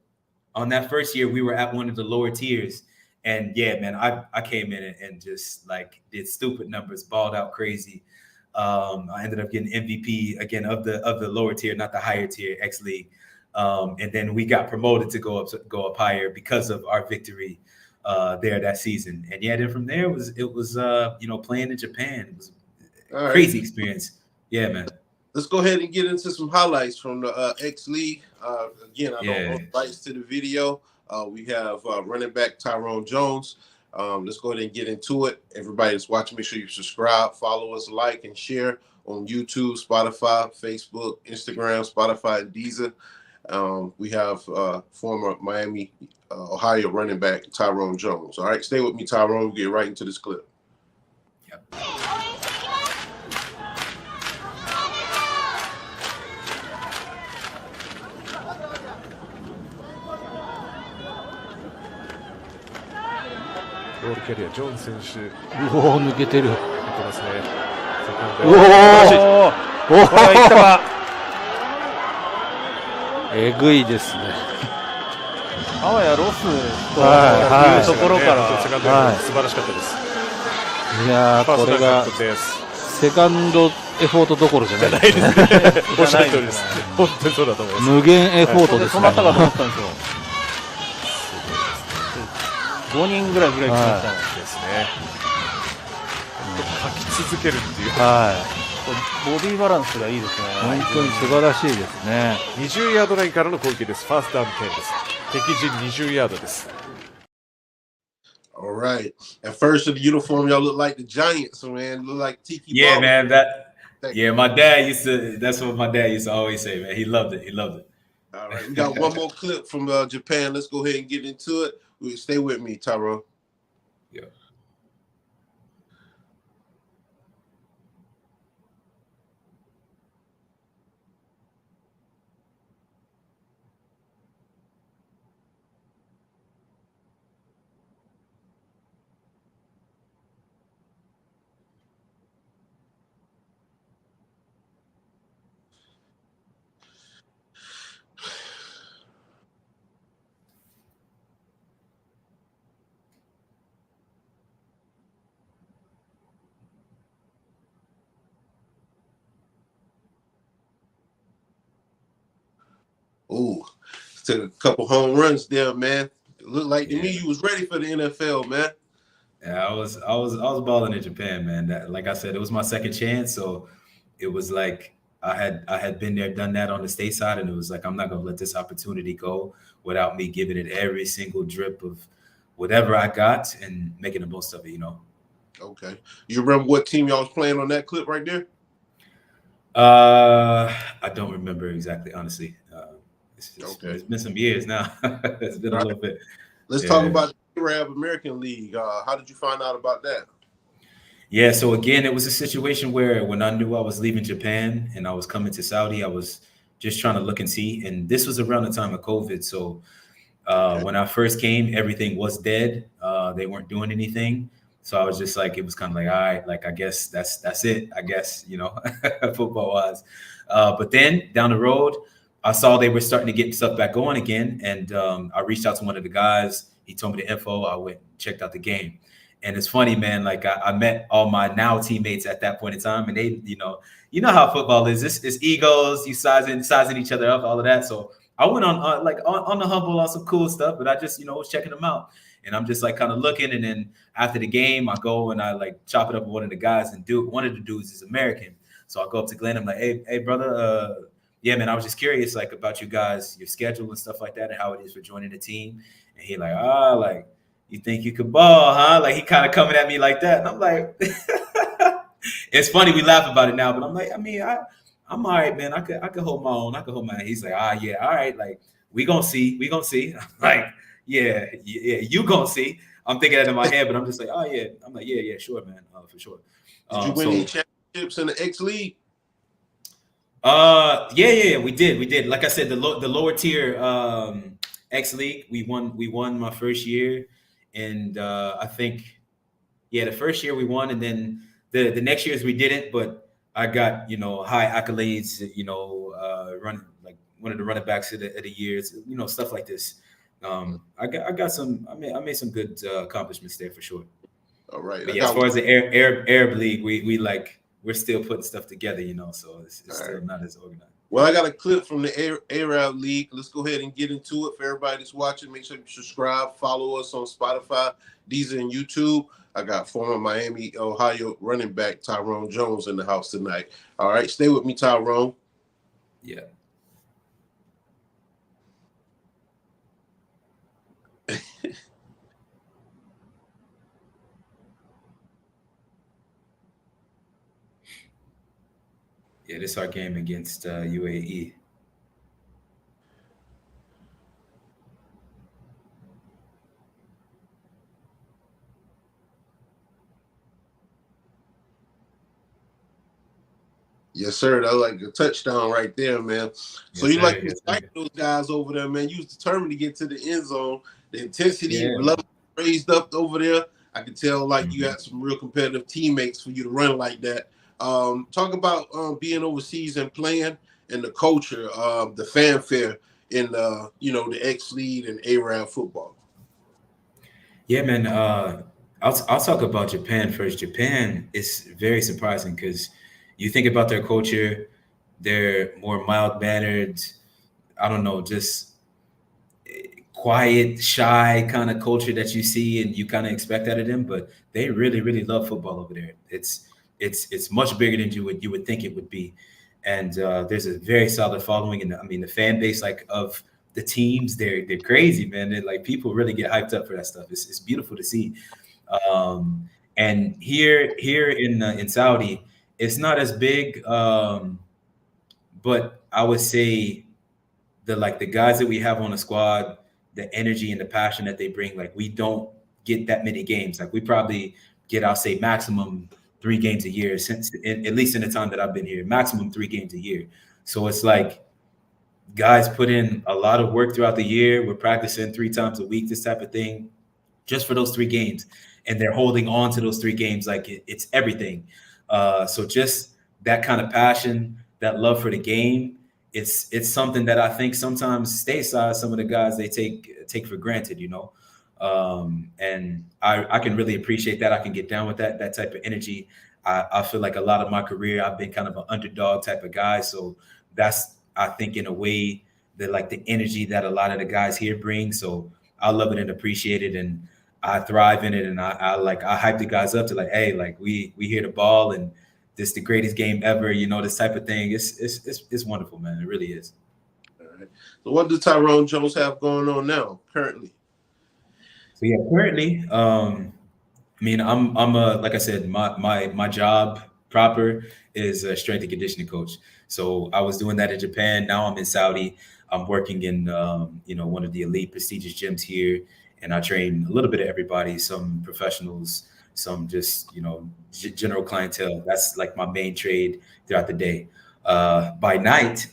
on that first year, we were at one of the lower tiers. And yeah, man, I came in and just did stupid numbers, balled out crazy. I ended up getting MVP again of the lower tier, not the higher tier X League. And then we got promoted to go up higher because of our victory there that season. And yeah, then from there it was playing in Japan. It was a crazy experience. Yeah, man. Let's go ahead and get into some highlights from the X League. Again, I don't own rights to the video. We have running back Tyrone Jones. Let's go ahead and get into it. Everybody that's watching, make sure you subscribe, follow us, like, and share on YouTube, Spotify, Facebook, Instagram, Spotify, and Deezer. We have former Miami, Ohio running back Tyrone Jones. All right, stay with me, Tyrone. We'll get right into this clip. Yep.ボールキャリア、ジョーンズ選手、うおー抜けてる。抜けますね。うおーおおーいったか。えぐいですね。あわやロスというところから、セカンドエフォート素晴らしかったです。いやーこれがセカンドエフォートどころじゃないですね。おっしゃる通りです。本当にそうだと思います。無限エフォートですね。止まったかと思ったんですよ。5人ぐらいブレーキしましたね。ですね。書き続けるっていう。はい。ボディバランスがいいですね。本当に素晴らしいですね。20ヤードラインからの攻撃です。ファーストダウン10です。敵陣20ヤードです。All right. At first of the uniform, y'all look like the Giants, man. Look like Tiki. Yeah, man. My dad used to. That's what my dad used to always say, man. He loved it. He loved it. All right. We got one more clip from Japan. Let's go ahead and get into it. Stay with me, Tyrone. Yeah. Ooh, took a couple home runs there, man. It looked like to me you was ready for the NFL, man. Yeah, I was balling in Japan, man. That, like I said, it was my second chance, so it was like I had been there, done that on the state side, and it was like I'm not gonna let this opportunity go without me giving it every single drip of whatever I got and making the most of it, you know. Okay. You remember what team y'all was playing on that clip right there? I don't remember exactly, honestly. It's been some years now. It's been a little bit. Let's talk about the Arab American League. How did you find out about that? Yeah, so again, it was a situation where when I knew I was leaving Japan and I was coming to Saudi, I was just trying to look and see. And this was around the time of COVID. So when I first came, everything was dead. They weren't doing anything. So I was just like, it was kind of like, all right, like, I guess that's it, I guess, you know, football wise. But then down the road, I saw they were starting to get stuff back going again. And I reached out to one of the guys. He told me the info. I went and checked out the game. And it's funny, man, like I met all my now teammates at that point in time. And they, you know how football is. It's egos, you sizing each other up, all of that. So I went on the humble on some cool stuff, but I just, was checking them out. And I'm just like kind of looking. And then after the game, I go and I like chop it up with one of the guys. And one of the dudes is American. So I go up to Glenn. I'm like, hey, brother, yeah, man, I was just curious, like, about you guys, your schedule and stuff like that, and how it is for joining the team. And he like, like, you think you could ball, huh? Like, he kind of coming at me like that. And I'm like, it's funny, we laugh about it now, but I'm like, I mean, I'm all right, man. I could hold my own. I could hold my own. He's like, yeah, all right. Like, we gonna see. I'm like, yeah, you gonna see. I'm thinking that in my head, but I'm just like, oh, yeah. I'm like, yeah, sure, man, for sure. Did you win any championships in the X League? Yeah, we did. Like I said, the lower tier X League, we won my first year, and I think, the first year we won, and then the next years we didn't, but I got high accolades, running like one of the running backs of the years, stuff like this. I made some good accomplishments there for sure. All right. But yeah, as far as the Arab League, we're still putting stuff together, so it's still not as organized. Well, I got a clip from the Arab League. Let's go ahead and get into it. For everybody that's watching, make sure you subscribe, follow us on Spotify, Deezer, and YouTube. I got former Miami, Ohio running back Tyrone Jones in the house tonight. All right, stay with me, Tyrone. Yeah. Yeah, this is our game against UAE. Yes, sir. That's like a touchdown right there, man. So Yes, you like sir. to Yes, fight sir. those guys over there, man. You was determined to get to the end zone. The intensity Yeah. level raised up over there. I could tell like you Mhm. had some real competitive teammates for you to run like that. Talk about being overseas and playing and the culture, the fanfare in the ex-lead and Arab football. Yeah, man. I'll talk about Japan first. Japan is very surprising because you think about their culture, they're more mild mannered. I don't know, just quiet, shy kind of culture that you see and you kind of expect out of them. But they really, really love football over there. It's much bigger than you would think it would be, and there's a very solid following. And I mean, the fan base like of the teams, they're crazy, man. They're like people really get hyped up for that stuff. It's beautiful to see. And here in Saudi, it's not as big, but I would say the guys that we have on the squad, the energy and the passion that they bring, like we don't get that many games. Like we probably get, I'll say, maximum 3 games a year since at least in the time that I've been here, maximum 3 games a year. So it's like guys put in a lot of work throughout the year. We're practicing 3 times a week, this type of thing, just for those 3 games, and they're holding on to those 3 games like it's everything. So just that kind of passion, that love for the game, it's something that I think sometimes stateside some of the guys they take for granted, and I can really appreciate that. I can get down with that type of energy. I feel like a lot of my career I've been kind of an underdog type of guy, so that's I think in a way that like the energy that a lot of the guys here bring. So I love it and appreciate it, and I thrive in it, and I hype the guys up to like, hey, like we hear the ball, and this the greatest game ever, this type of thing. It's wonderful, man. It really is. All right. So what does Tyrone Jones have going on now, currently? So yeah, currently, I mean, I'm a like I said, my job proper is a strength and conditioning coach. So I was doing that in Japan. Now I'm in Saudi. I'm working in one of the elite prestigious gyms here, and I train a little bit of everybody. Some professionals, some just general clientele. That's like my main trade throughout the day. By night,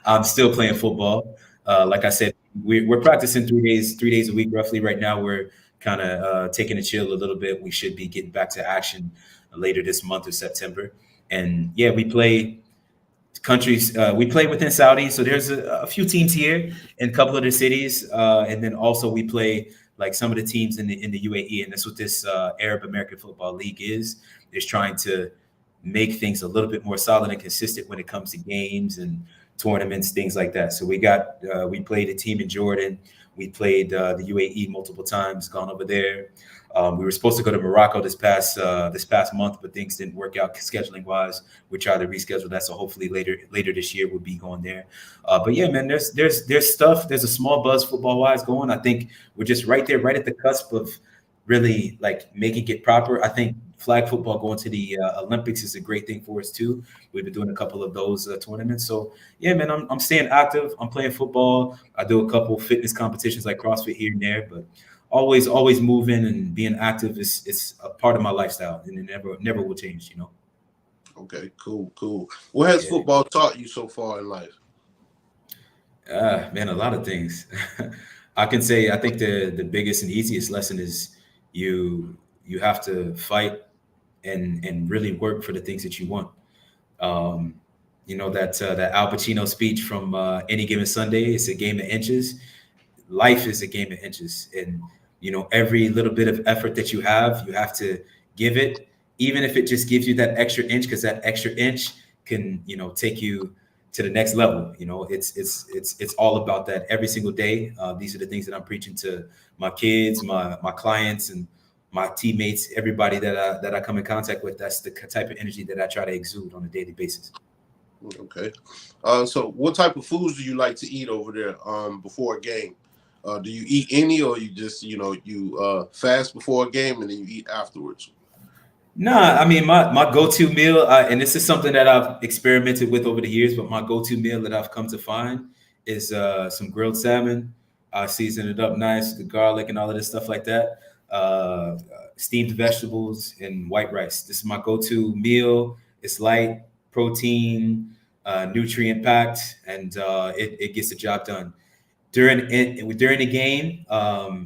I'm still playing football. Like I said, we're practicing 3 days a week roughly. Right now, we're kind of taking a chill a little bit. We should be getting back to action later this month of September. And yeah, we play countries. We play within Saudi, so there's a few teams here in a couple of the cities, and then also we play like some of the teams in the UAE, and that's what this Arab American Football League is trying to make things a little bit more solid and consistent when it comes to games and tournaments, things like that. So we played a team in Jordan. We played the UAE multiple times, gone over there. We were supposed to go to Morocco this past month, but things didn't work out scheduling wise. We tried to reschedule that, so hopefully later this year we'll be going there. But yeah, man, there's stuff. There's a small buzz football wise going. I think we're just right there, right at the cusp of really like making it proper. I think flag football going to the Olympics is a great thing for us too. We've been doing a couple of those tournaments. So yeah, man, I'm staying active. I'm playing football. I do a couple fitness competitions like CrossFit here and there, but always moving and being active is a part of my lifestyle, and it never will change. Okay, cool. What has football taught you so far in life? Man, a lot of things. I can say I think the biggest and easiest lesson is you have to fight and really work for the things that you want. That Al Pacino speech from Any Given Sunday. It's a game of inches. Life is a game of inches, and every little bit of effort that you have to give it, even if it just gives you that extra inch, because that extra inch can take you to the next level. It's all about that every single day. These are the things that I'm preaching to my kids, my clients, and my teammates, everybody that I come in contact with. That's the type of energy that I try to exude on a daily basis. Okay. So what type of foods do you like to eat over there before a game? Do you eat any, or you just you fast before a game and then you eat afterwards? Nah, I mean my go-to meal, and this is something that I've experimented with over the years, but my go-to meal that I've come to find is some grilled salmon. I season it up nice, the garlic and all of this stuff like that. Steamed vegetables and white rice. This is my go-to meal. It's light, protein, nutrient packed, and it gets the job done. During the game,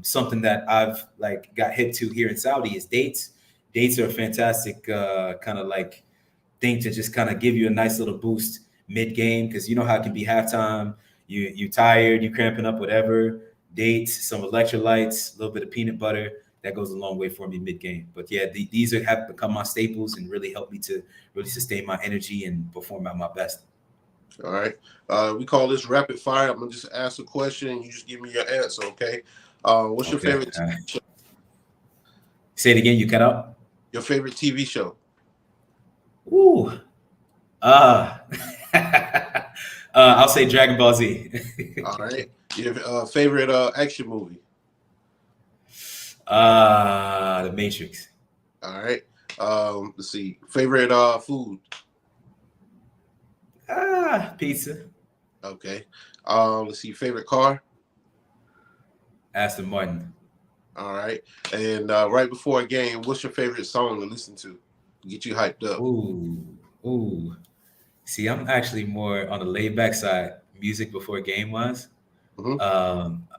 something that I've like got hip to here in Saudi is dates. Dates are a fantastic kind of like thing to just kind of give you a nice little boost mid game, because you know how it can be halftime. You tired, you cramping up, whatever. Dates, some electrolytes, a little bit of peanut butter. That goes a long way for me mid game. But yeah, have become my staples and really help me to really sustain my energy and perform at my best. All right. We call this rapid fire. I'm gonna just ask a question and you just give me your answer, okay? What's your favorite TV show? Say it again, you cut out. Your favorite TV show? Ooh. I'll say Dragon Ball Z. All right. Your favorite action movie? The Matrix. All right. Let's see. Favorite food? Pizza. Okay. Let's see. Favorite car? Aston Martin. All right. And right before a game, what's your favorite song to listen to get you hyped up? Ooh. See, I'm actually more on the laid back side. Music before a game wise. Mm-hmm.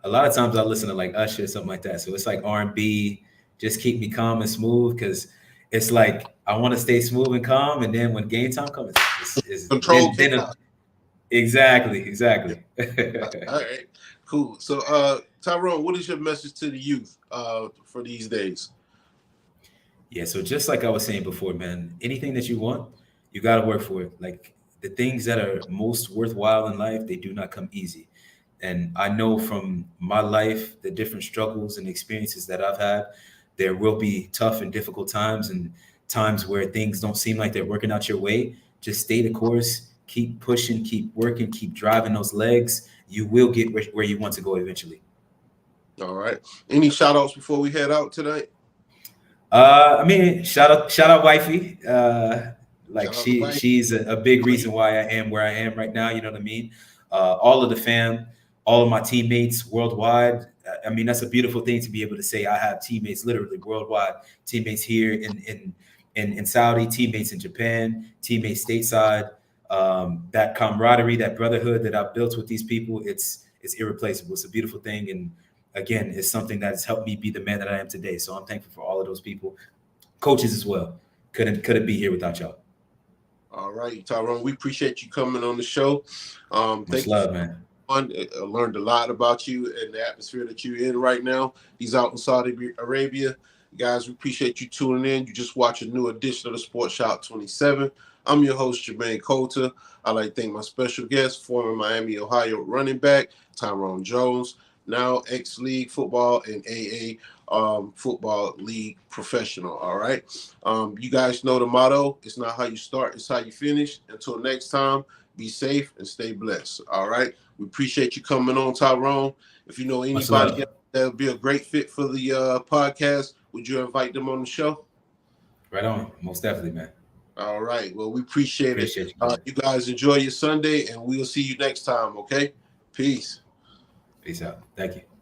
A lot of times I listen to like Usher or something like that. So it's like R&B, just keep me calm and smooth, because it's like I want to stay smooth and calm, and then when game time comes, it's control. Exactly. All right, cool. So, Tyrone, what is your message to the youth for these days? Yeah, so just like I was saying before, man, anything that you want, you got to work for it. Like the things that are most worthwhile in life, they do not come easy. And I know from my life, the different struggles and experiences that I've had, there will be tough and difficult times, and times where things don't seem like they're working out your way. Just stay the course, keep pushing, keep working, keep driving those legs. You will get where you want to go eventually. All right. Any shout outs before we head out tonight? I mean, shout out wifey. She's a big reason why I am where I am right now. You know what I mean? All of the fam, all of my teammates worldwide. I mean, that's a beautiful thing to be able to say. I have teammates literally worldwide, teammates here in Saudi, teammates in Japan, teammates stateside. That camaraderie, that brotherhood that I've built with these people, it's irreplaceable. It's a beautiful thing. And again, it's something that has helped me be the man that I am today. So I'm thankful for all of those people, coaches as well. Couldn't be here without y'all. All right, Tyrone, we appreciate you coming on the show. Much love, man. I learned a lot about you and the atmosphere that you're in right now. He's out in Saudi Arabia. Guys, we appreciate you tuning in. You just watched a new edition of the Sports Shop 27. I'm your host, Jermaine Coulter. I'd like to thank my special guest, former Miami, Ohio running back, Tyrone Jones, now ex-league football and AA football league professional. All right. You guys know the motto. It's not how you start, it's how you finish. Until next time, be safe and stay blessed. All right. We appreciate you coming on, Tyrone. If you know anybody that would be a great fit for the podcast, would you invite them on the show? Right on. Most definitely, man. All right. Well, we appreciate it. You guys enjoy your Sunday, and we'll see you next time, okay? Peace. Peace out. Thank you.